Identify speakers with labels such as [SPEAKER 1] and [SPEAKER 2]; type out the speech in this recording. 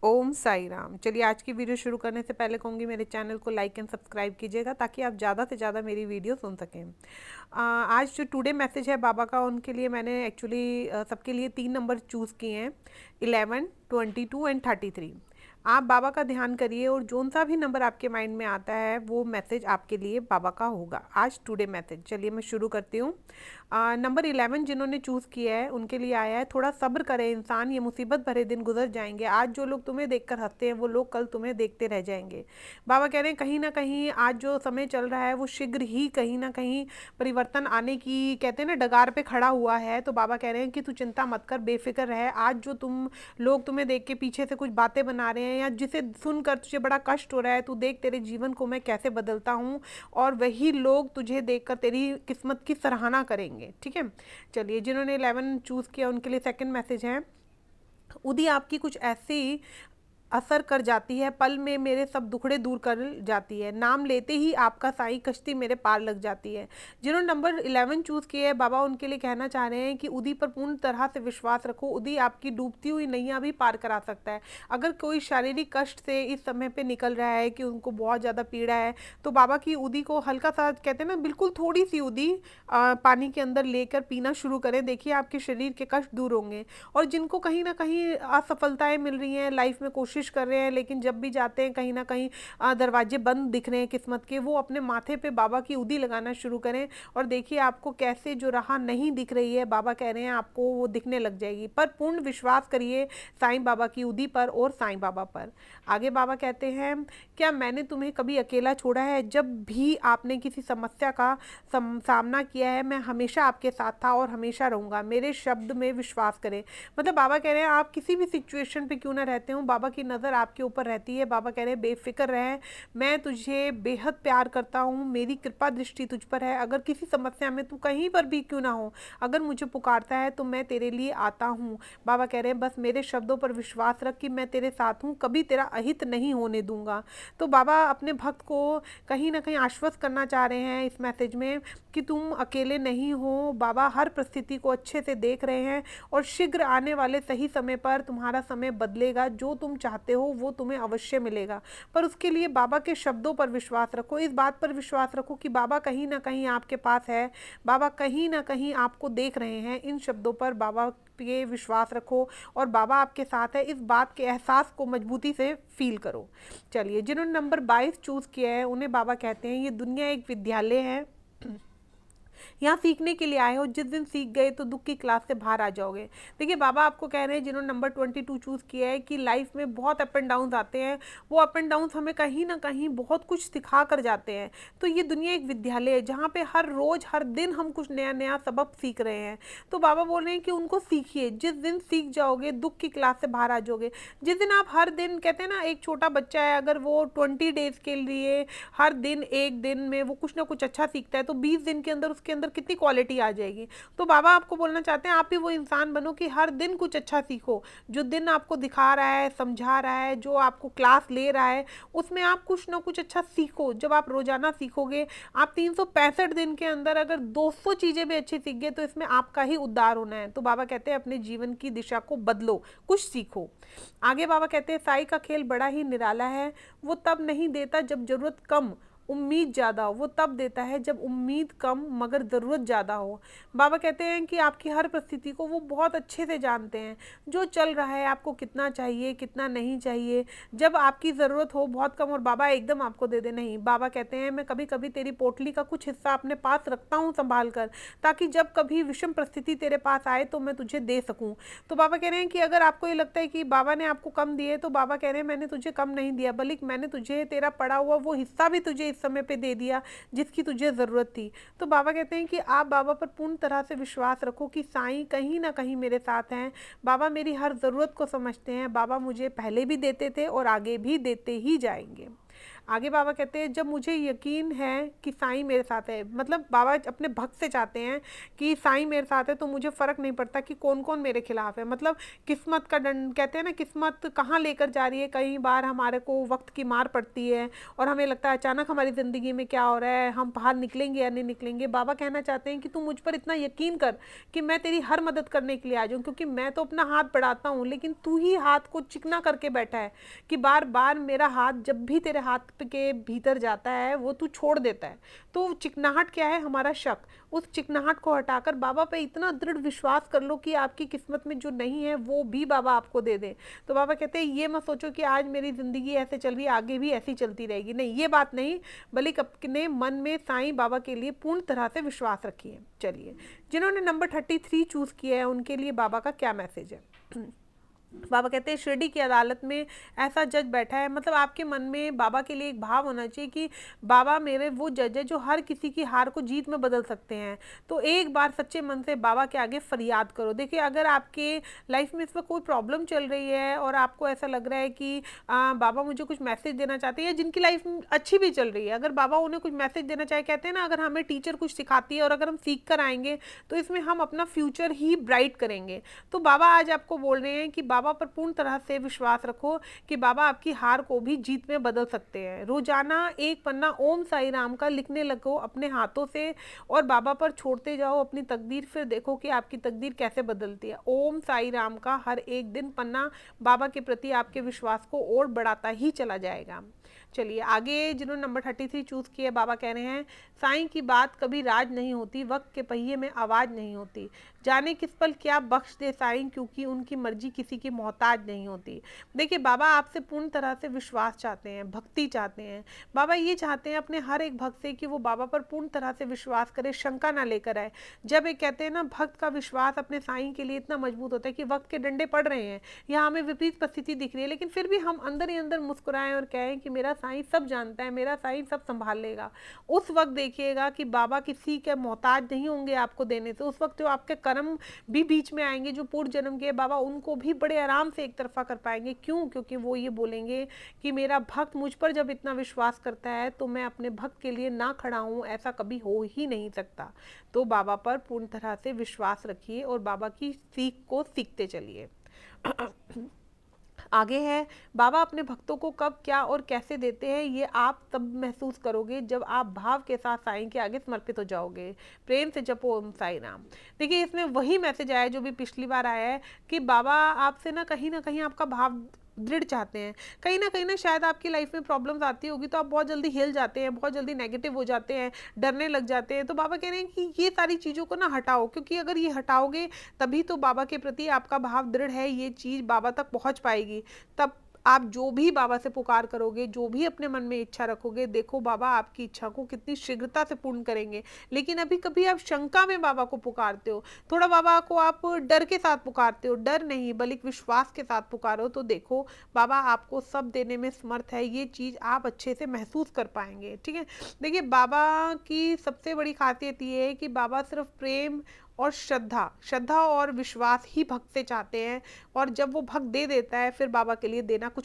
[SPEAKER 1] ओम साई राम। चलिए, आज की वीडियो शुरू करने से पहले कहूँगी मेरे चैनल को लाइक एंड सब्सक्राइब कीजिएगा ताकि आप ज़्यादा से ज़्यादा मेरी वीडियो सुन सकें। आज जो टुडे मैसेज है बाबा का, उनके लिए मैंने एक्चुअली सबके लिए 3 नंबर चूज़ किए हैं, 11, 22 एंड 33। आप बाबा का ध्यान करिए और जोन सा भी नंबर आपके माइंड में आता है वो मैसेज आपके लिए बाबा का होगा आज टुडे मैसेज। चलिए मैं शुरू करती हूँ। नंबर 11 जिन्होंने चूज़ किया है उनके लिए आया है, थोड़ा सब्र करे इंसान, ये मुसीबत भरे दिन गुजर जाएंगे। आज जो लोग तुम्हें देखकर हंसते हैं वो लोग कल तुम्हें देखते रह जाएंगे। बाबा कह रहे हैं कहीं ना कहीं आज जो समय चल रहा है वो शीघ्र ही कहीं ना कहीं परिवर्तन आने की, कहते हैं ना, डगार पे खड़ा हुआ है। तो बाबा कह रहे हैं कि तू चिंता मत कर, बेफिक्र रह। आज जो लोग तुम्हें देख के पीछे से कुछ बातें बना रहे हैं या जिसे सुनकर तुझे बड़ा कष्ट हो रहा है, तू देख तेरे जीवन को मैं कैसे बदलता हूँ, और वही लोग तुझे देखकर तेरी किस्मत की सराहना करेंगे। ठीक है। चलिए, जिन्होंने 11 चूज़ किया उनके लिए सेकंड मैसेज है, उदी आपकी कुछ ऐसी असर कर जाती है, पल में मेरे सब दुखड़े दूर कर जाती है, नाम लेते ही आपका साईं कश्ती मेरे पार लग जाती है। जिन्होंने नंबर 11 चूज़ किया है बाबा उनके लिए कहना चाह रहे हैं कि उदी पर पूर्ण तरह से विश्वास रखो। उदी आपकी डूबती हुई नैया भी पार करा सकता है। अगर कोई शारीरिक कष्ट से इस समय पे निकल रहा है कि उनको बहुत ज़्यादा पीड़ा है, तो बाबा की उदी को हल्का सा, कहते हैं ना, बिल्कुल थोड़ी सी उदी पानी के अंदर लेकर पीना शुरू करें। देखिए आपके शरीर के कष्ट दूर होंगे। और जिनको कहीं ना कहीं असफलताएं मिल रही हैं, लाइफ में कोशिश कर रहे हैं लेकिन जब भी जाते हैं कहीं ना कहीं दरवाजे बंद दिख रहे हैं किस्मत के, वो अपने माथे पे बाबा की उदी लगाना शुरू करें और देखिए आपको कैसे जो राह नहीं दिख रही है, बाबा कह रहे हैं आपको वो दिखने लग जाएगी। पर पूर्ण विश्वास करिए साईं बाबा की उदी पर और साईं बाबा पर। आगे बाबा कहते हैं, क्या मैंने तुम्हें कभी अकेला छोड़ा है? जब भी आपने किसी समस्या का सामना किया है, मैं हमेशा आपके साथ था और हमेशा रहूँगा। मेरे शब्द में विश्वास करें। मतलब बाबा कह रहे हैं आप किसी भी सिचुएशन पे क्यों ना रहते हो, बाबा की नज़र आपके ऊपर रहती है। बाबा कह रहे हैं बेफिक्र रहे, मैं तुझे बेहद प्यार करता हूँ, मेरी कृपा दृष्टि तुझ पर है। अगर किसी समस्या में तू कहीं पर भी क्यों ना हो, अगर मुझे पुकारता है तो मैं तेरे लिए आता हूँ। बाबा कह रहे हैं बस मेरे शब्दों पर विश्वास रख कि मैं तेरे साथ हूँ, कभी तेरा अहित नहीं होने दूंगा। तो बाबा अपने भक्त को कहीं ना कहीं आश्वस्त करना चाह रहे हैं इस मैसेज में कि तुम अकेले नहीं हो। बाबा हर परिस्थिति को अच्छे से देख रहे हैं और शीघ्र आने वाले सही समय पर तुम्हारा समय बदलेगा। जो तुम चाहते हो वो तुम्हें अवश्य मिलेगा, पर उसके लिए बाबा के शब्दों पर विश्वास रखो। इस बात पर विश्वास रखो कि बाबा कहीं ना कहीं आपके पास है, बाबा कहीं ना कहीं आपको देख रहे हैं। इन शब्दों पर बाबा पे विश्वास रखो और बाबा आपके साथ है, इस बात के एहसास को मजबूती से फील करो। चलिए, जिन्होंने नंबर 22 चूज़ किया है उन्हें बाबा कहते हैं ये दुनिया एक विद्यालय है, यहाँ सीखने के लिए आए हो, जिस दिन सीख गए तो दुख की क्लास से बाहर आ जाओगे। देखिए बाबा आपको कह रहे हैं जिन्होंने नंबर 22 चूज़ किया है कि लाइफ में बहुत अप एंड डाउन आते हैं, वो अप एंड डाउन हमें कहीं ना कहीं बहुत कुछ सिखा कर जाते हैं। तो ये दुनिया एक विद्यालय है जहाँ पे हर रोज़ हर दिन हम कुछ नया नया सबक सीख रहे हैं। तो बाबा बोल रहे हैं कि उनको सीखिए, जिस दिन सीख जाओगे दुख की क्लास से बाहर आ जाओगे। जिस दिन आप हर दिन, कहते हैं ना, एक छोटा बच्चा है अगर वो 20 डेज के लिए हर दिन एक दिन में वो कुछ ना कुछ अच्छा सीखता है तो 20 दिन के अंदर उसके अंदर कितनी क्वालिटी आ जाएगी। तो बाबा आपको बोलना चाहते हैं आप भी वो इंसान बनो कि हर दिन कुछ अच्छा सीखो। जो दिन आपको दिखा रहा है, समझा रहा है, जो आपको क्लास ले रहा है, उसमें आप कुछ ना कुछ अच्छा सीखो। जब आप रोजाना सीखोगे, आप 365 दिन के अंदर अगर 200 चीजें भी अच्छी सीख गए तो इसमें आपका ही उद्धार होना है। तो बाबा कहते हैं अपने जीवन की दिशा को बदलो, कुछ सीखो। आगे बाबा कहते हैं साई का खेल बड़ा ही निराला है, वो तब नहीं देता जब जरूरत कम उम्मीद ज़्यादा हो, वो तब देता है जब उम्मीद कम मगर ज़रूरत ज़्यादा हो। बाबा कहते हैं कि आपकी हर परिस्थिति को वो बहुत अच्छे से जानते हैं, जो चल रहा है, आपको कितना चाहिए कितना नहीं चाहिए, जब आपकी ज़रूरत हो बहुत कम और बाबा एकदम आपको दे दे, नहीं। बाबा कहते हैं मैं कभी कभी तेरी पोटली का कुछ हिस्सा अपने पास रखता हूँ संभाल कर, ताकि जब कभी विषम परिस्थिति तेरे पास आए तो मैं तुझे दे सकूँ। तो बाबा कह रहे हैं कि अगर आपको ये लगता है कि बाबा ने आपको कम दिए, तो बाबा कह रहे हैं मैंने तुझे कम नहीं दिया, बल्कि मैंने तुझे तेरा पड़ा हुआ वो हिस्सा भी तुझे इस समय पे दे दिया जिसकी तुझे ज़रूरत थी। तो बाबा कहते हैं कि आप बाबा पर पूर्ण तरह से विश्वास रखो कि साईं कहीं ना कहीं मेरे साथ हैं। बाबा मेरी हर ज़रूरत को समझते हैं, बाबा मुझे पहले भी देते थे और आगे भी देते ही जाएंगे। आगे बाबा कहते हैं जब मुझे यकीन है कि साईं मेरे साथ है, मतलब बाबा अपने भक्त से चाहते हैं कि साईं मेरे साथ है तो मुझे फ़र्क नहीं पड़ता कि कौन कौन मेरे खिलाफ है। मतलब किस्मत का दंड, कहते हैं ना किस्मत कहाँ लेकर जा रही है, कई बार हमारे को वक्त की मार पड़ती है और हमें लगता है अचानक हमारी ज़िंदगी में क्या हो रहा है, हम बाहर निकलेंगे या नहीं निकलेंगे। बाबा कहना चाहते हैं कि तू मुझ पर इतना यकीन कर कि मैं तेरी हर मदद करने के लिए आ जाऊँ, क्योंकि मैं तो अपना हाथ बढ़ाता हूँ लेकिन तू ही हाथ को चिकना करके बैठा है कि बार बार मेरा हाथ जब भी तेरे हाथ के भीतर जाता है वो तू छोड़ देता है। तो चिकनाहट क्या है, हमारा शक। उस चिकनाहट को हटाकर बाबा पे इतना दृढ़ विश्वास कर लो कि आपकी किस्मत में जो नहीं है वो भी बाबा आपको दे दे। तो बाबा कहते हैं ये मत सोचो कि आज मेरी ज़िंदगी ऐसे चल रही है आगे भी ऐसी चलती रहेगी, नहीं, ये बात नहीं, बल्कि अपने मन में साईं बाबा के लिए पूर्ण तरह से विश्वास रखिए। चलिए, जिन्होंने नंबर 33 चूज़ किया है उनके लिए बाबा का क्या मैसेज है। बाबा कहते हैं शिरडी की अदालत में ऐसा जज बैठा है, मतलब आपके मन में बाबा के लिए एक भाव होना चाहिए कि बाबा मेरे वो जज है जो हर किसी की हार को जीत में बदल सकते हैं। तो एक बार सच्चे मन से बाबा के आगे फरियाद करो। देखिए, अगर आपके लाइफ में इस वक्त कोई प्रॉब्लम चल रही है और आपको ऐसा लग रहा है कि बाबा मुझे कुछ मैसेज देना चाहते हैं, या जिनकी लाइफ अच्छी भी चल रही है, अगर बाबा उन्हें कुछ मैसेज देना चाहे, कहते हैं ना अगर हमें टीचर कुछ सिखाती है और अगर हम सीख कर आएंगे तो इसमें हम अपना फ्यूचर ही ब्राइट करेंगे। तो बाबा आज आपको बोल रहे हैं कि बाबा पर पूर्ण तरह से विश्वास रखो कि बाबा आपकी हार को भी जीत में बदल सकते हैं। रोजाना एक पन्ना ओम साई राम का लिखने लगो अपने हाथों से और बाबा पर छोड़ते जाओ अपनी तकदीर, फिर देखो कि आपकी तकदीर कैसे बदलती है। ओम साई राम का हर एक दिन पन्ना बाबा के प्रति आपके विश्वास को और बढ़ाता ही चला जाएगा। चलिए आगे, जिन्होंने नंबर 33 चूज़ किया, बाबा कह रहे हैं साईं की बात कभी राज नहीं होती, वक्त के पहिए में आवाज़ नहीं होती, जाने किस पल क्या बख्श दे साईं, क्योंकि उनकी मर्जी किसी की मोहताज नहीं होती। देखिए, बाबा आपसे पूर्ण तरह से विश्वास चाहते हैं, भक्ति चाहते हैं। बाबा ये चाहते हैं अपने हर एक भक्त से कि वो बाबा पर पूर्ण तरह से विश्वास करे, शंका ना लेकर आए। जब एक कहते हैं ना भक्त का विश्वास अपने साईं के लिए इतना मजबूत होता है कि वक्त के डंडे पड़ रहे हैं या हमें विपरीत परिस्थिति दिख रही है, लेकिन फिर भी हम अंदर ही अंदर मुस्कुराएं और कहें कि मेरा साईं सब जानता है, मेरा साईं सब संभाल लेगा। उस वक्त देखिएगा कि बाबा किसी के मोहताज नहीं होंगे आपको देने से। उस वक्त जो आपके कर्म भी बीच में आएंगे, जो पूर्व जन्म के, बाबा उनको भी बड़े आराम से एक तरफा कर पाएंगे। क्यों? क्योंकि वो ये बोलेंगे कि मेरा भक्त मुझ पर जब इतना विश्वास करता है तो मैं अपने भक्त के लिए ना खड़ा हूँ, ऐसा कभी हो ही नहीं सकता। तो बाबा पर पूर्ण तरह से विश्वास रखिए और बाबा की सीख को सीखते चलिए। आगे है, बाबा अपने भक्तों को कब, क्या और कैसे देते हैं ये आप तब महसूस करोगे जब आप भाव के साथ साईं के आगे समर्पित हो जाओगे। प्रेम से जपो ओम साई राम। देखिए, इसमें वही मैसेज आया जो भी पिछली बार आया है कि बाबा आपसे ना कहीं आपका भाव दृढ़ चाहते हैं। कहीं ना शायद आपकी लाइफ में प्रॉब्लम्स आती होगी तो आप बहुत जल्दी हिल जाते हैं, बहुत जल्दी नेगेटिव हो जाते हैं, डरने लग जाते हैं। तो बाबा कह रहे हैं कि ये सारी चीज़ों को ना हटाओ, क्योंकि अगर ये हटाओगे तभी तो बाबा के प्रति आपका भाव दृढ़ है, ये चीज़ बाबा तक पहुंच पाएगी। तब आप जो भी बाबा से पुकार करोगे, जो भी अपने मन में इच्छा रखोगे, देखो बाबा आपकी इच्छा को कितनी शीघ्रता से पूर्ण करेंगे। लेकिन अभी कभी आप शंका में बाबा को पुकारते हो, थोड़ा बाबा को आप डर के साथ पुकारते हो, डर नहीं बल्कि विश्वास के साथ पुकारो, तो देखो बाबा आपको सब देने में समर्थ है। ये चीज़ आप अच्छे से महसूस कर पाएंगे। ठीक है, देखिए बाबा की सबसे बड़ी खासियत ये है कि बाबा सिर्फ प्रेम और श्रद्धा और विश्वास ही भक्त से चाहते हैं, और जब वो भक्त दे देता है फिर बाबा के लिए देना कुछ